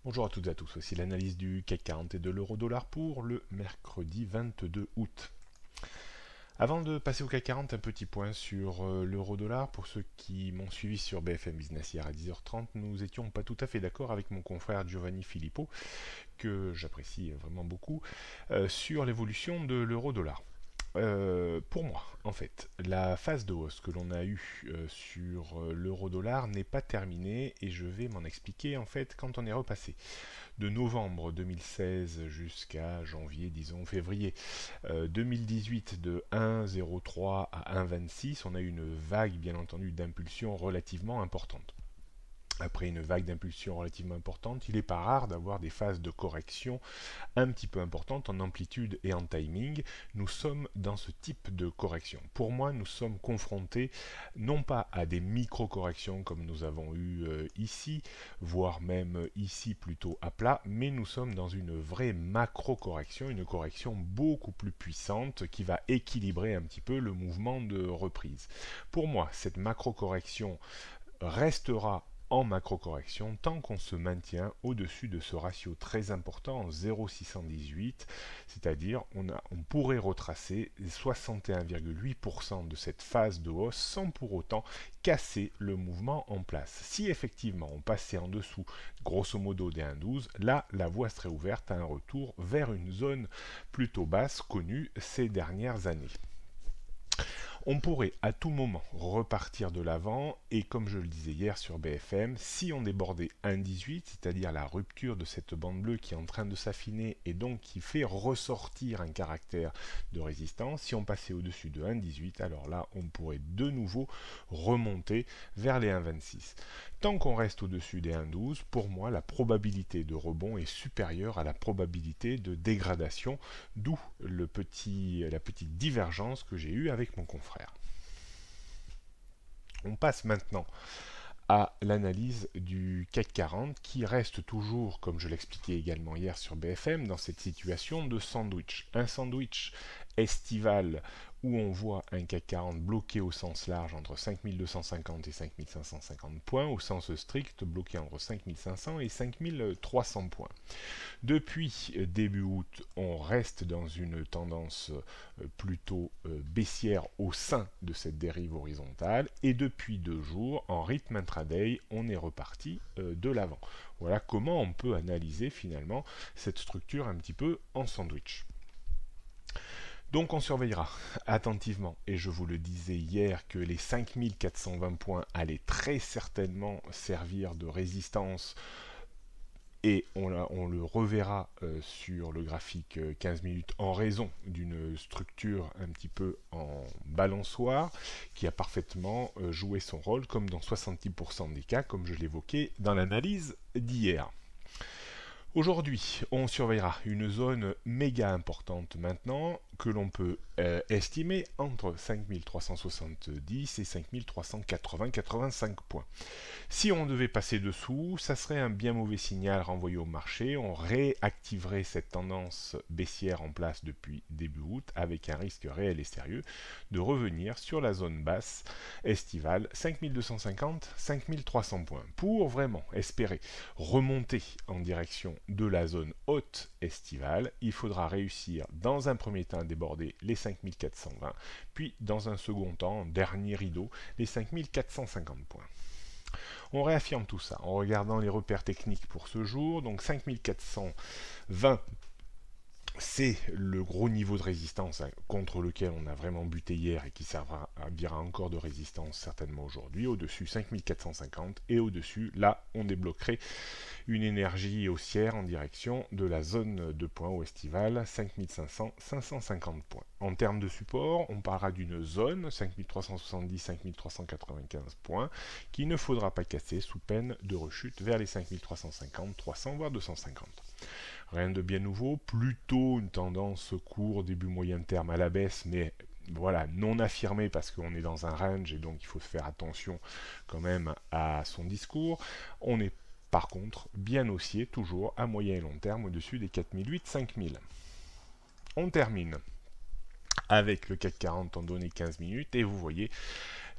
Bonjour à toutes et à tous, voici l'analyse du CAC 40 et de l'euro-dollar pour le mercredi 22 août. Avant de passer au CAC 40, un petit point sur l'euro-dollar. Pour ceux qui m'ont suivi sur BFM Business hier à 10h30, nous étions pas tout à fait d'accord avec mon confrère Giovanni Filippo, que j'apprécie vraiment beaucoup, sur l'évolution de l'euro-dollar. Pour moi, en fait, la phase de hausse que l'on a eue sur l'euro-dollar n'est pas terminée et je vais m'en expliquer en fait quand on est repassé de novembre 2016 jusqu'à janvier, disons février 2018 de 1,03 à 1,26, on a eu une vague bien entendu d'impulsion relativement importante. Après une vague d'impulsion relativement importante, il n'est pas rare d'avoir des phases de correction un petit peu importantes en amplitude et en timing. Nous sommes dans ce type de correction. Pour moi, nous sommes confrontés non pas à des micro-corrections comme nous avons eu ici, voire même ici plutôt à plat, mais nous sommes dans une vraie macro-correction, une correction beaucoup plus puissante qui va équilibrer un petit peu le mouvement de reprise. Pour moi, cette macro-correction restera en macro-correction tant qu'on se maintient au-dessus de ce ratio très important en 0,618, c'est-à-dire on pourrait retracer 61,8% de cette phase de hausse sans pour autant casser le mouvement en place. Si effectivement on passait en dessous grosso modo des 1,12, là la voie serait ouverte à un retour vers une zone plutôt basse connue ces dernières années. On pourrait à tout moment repartir de l'avant et comme je le disais hier sur BFM, si on débordait 1,18, c'est-à-dire la rupture de cette bande bleue qui est en train de s'affiner et donc qui fait ressortir un caractère de résistance, si on passait au-dessus de 1,18, alors là on pourrait de nouveau remonter vers les 1,26. Tant qu'on reste au-dessus des 1,12, pour moi la probabilité de rebond est supérieure à la probabilité de dégradation, d'où la petite divergence que j'ai eue avec mon confrère. On passe maintenant à l'analyse du CAC 40 qui reste toujours, comme je l'expliquais également hier sur BFM, dans cette situation de sandwich. Un sandwich estival où on voit un CAC 40 bloqué au sens large entre 5250 et 5550 points, au sens strict bloqué entre 5500 et 5300 points. Depuis début août, on reste dans une tendance plutôt baissière au sein de cette dérive horizontale et depuis 2 jours, en rythme intraday, on est reparti de l'avant. Voilà comment on peut analyser finalement cette structure un petit peu en sandwich. Donc on surveillera attentivement, et je vous le disais hier, que les 5420 points allaient très certainement servir de résistance et on le reverra sur le graphique 15 minutes en raison d'une structure un petit peu en balançoire qui a parfaitement joué son rôle comme dans 70% des cas comme je l'évoquais dans l'analyse d'hier. Aujourd'hui, on surveillera une zone méga importante maintenant que l'on peut estimer entre 5370 et 5380-85 points. Si on devait passer dessous, ça serait un bien mauvais signal renvoyé au marché. On réactiverait cette tendance baissière en place depuis début août avec un risque réel et sérieux de revenir sur la zone basse estivale 5250-5300 points pour vraiment espérer remonter en direction de la zone haute estivale. Il faudra réussir dans un premier temps à déborder les 5420, puis dans un second temps, dernier rideau, les 5450 points. On réaffirme tout ça en regardant les repères techniques pour ce jour. Donc 5420, c'est le gros niveau de résistance contre lequel on a vraiment buté hier et qui servira encore de résistance certainement aujourd'hui. Au-dessus 5450 et au-dessus, là, on débloquerait une énergie haussière en direction de la zone de points au estival 5500-550 points. En termes de support, on parlera d'une zone 5370-5395 points qu'il ne faudra pas casser sous peine de rechute vers les 5350, 300 voire 250. Rien de bien nouveau, plutôt une tendance court, début moyen terme à la baisse, mais voilà, non affirmée parce qu'on est dans un range et donc il faut faire attention quand même à son discours. On est par contre bien haussier, toujours à moyen et long terme au-dessus des 4008-5000. On termine avec le CAC 40 en données 15 minutes et vous voyez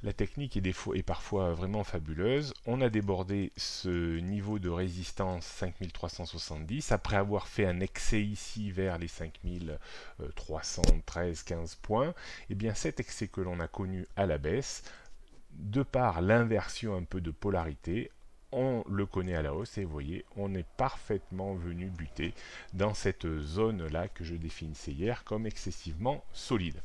La technique est parfois vraiment fabuleuse. On a débordé ce niveau de résistance 5370 après avoir fait un excès ici vers les 5313-15 points. Et bien cet excès que l'on a connu à la baisse, de par l'inversion un peu de polarité, on le connaît à la hausse et vous voyez, on est parfaitement venu buter dans cette zone-là que je définissais hier comme excessivement solide.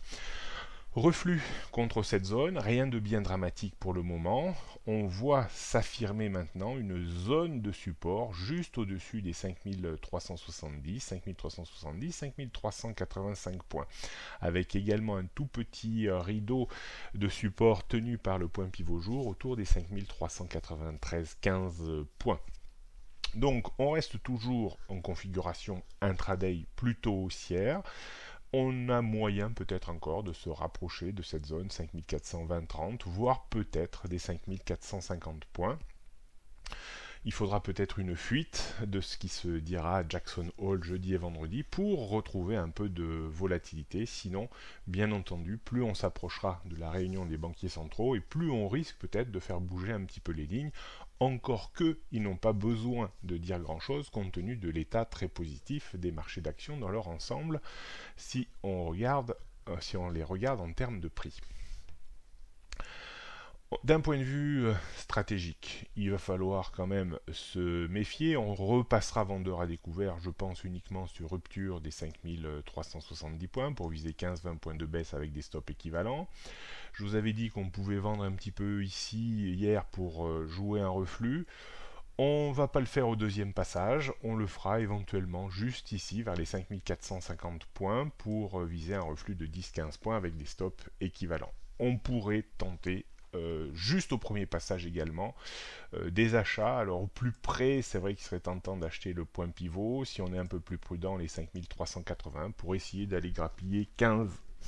Reflux contre cette zone, rien de bien dramatique pour le moment. On voit s'affirmer maintenant une zone de support juste au-dessus des 5370, 5385 points, avec également un tout petit rideau de support tenu par le point pivot jour autour des 5393,15 points. Donc on reste toujours en configuration intraday plutôt haussière. On a moyen peut-être encore de se rapprocher de cette zone 5420-30, voire peut-être des 5450 points. Il faudra peut-être une fuite de ce qui se dira à Jackson Hole jeudi et vendredi pour retrouver un peu de volatilité. Sinon, bien entendu, plus on s'approchera de la réunion des banquiers centraux et plus on risque peut-être de faire bouger un petit peu les lignes. Encore qu'ils n'ont pas besoin de dire grand-chose compte tenu de l'état très positif des marchés d'actions dans leur ensemble si on les regarde en termes de prix. D'un point de vue stratégique, il va falloir quand même se méfier. On repassera vendeur à découvert, je pense uniquement sur rupture des 5370 points pour viser 15-20 points de baisse avec des stops équivalents. Je vous avais dit qu'on pouvait vendre un petit peu ici hier pour jouer un reflux. On ne va pas le faire au deuxième passage, on le fera éventuellement juste ici vers les 5450 points pour viser un reflux de 10-15 points avec des stops équivalents. On pourrait tenter juste au premier passage également des achats. Alors au plus près, c'est vrai qu'il serait tentant d'acheter le point pivot. Si on est un peu plus prudent, les 5380 pour essayer d'aller grappiller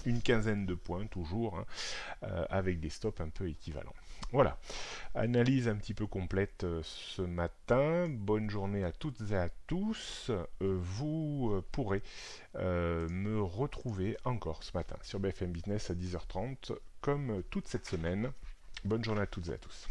une quinzaine de points toujours avec des stops un peu équivalents. Voilà, analyse un petit peu complète ce matin. Bonne journée à toutes et à tous. Vous pourrez me retrouver encore ce matin sur BFM Business à 10h30 comme toute cette semaine. Bonne journée à toutes et à tous.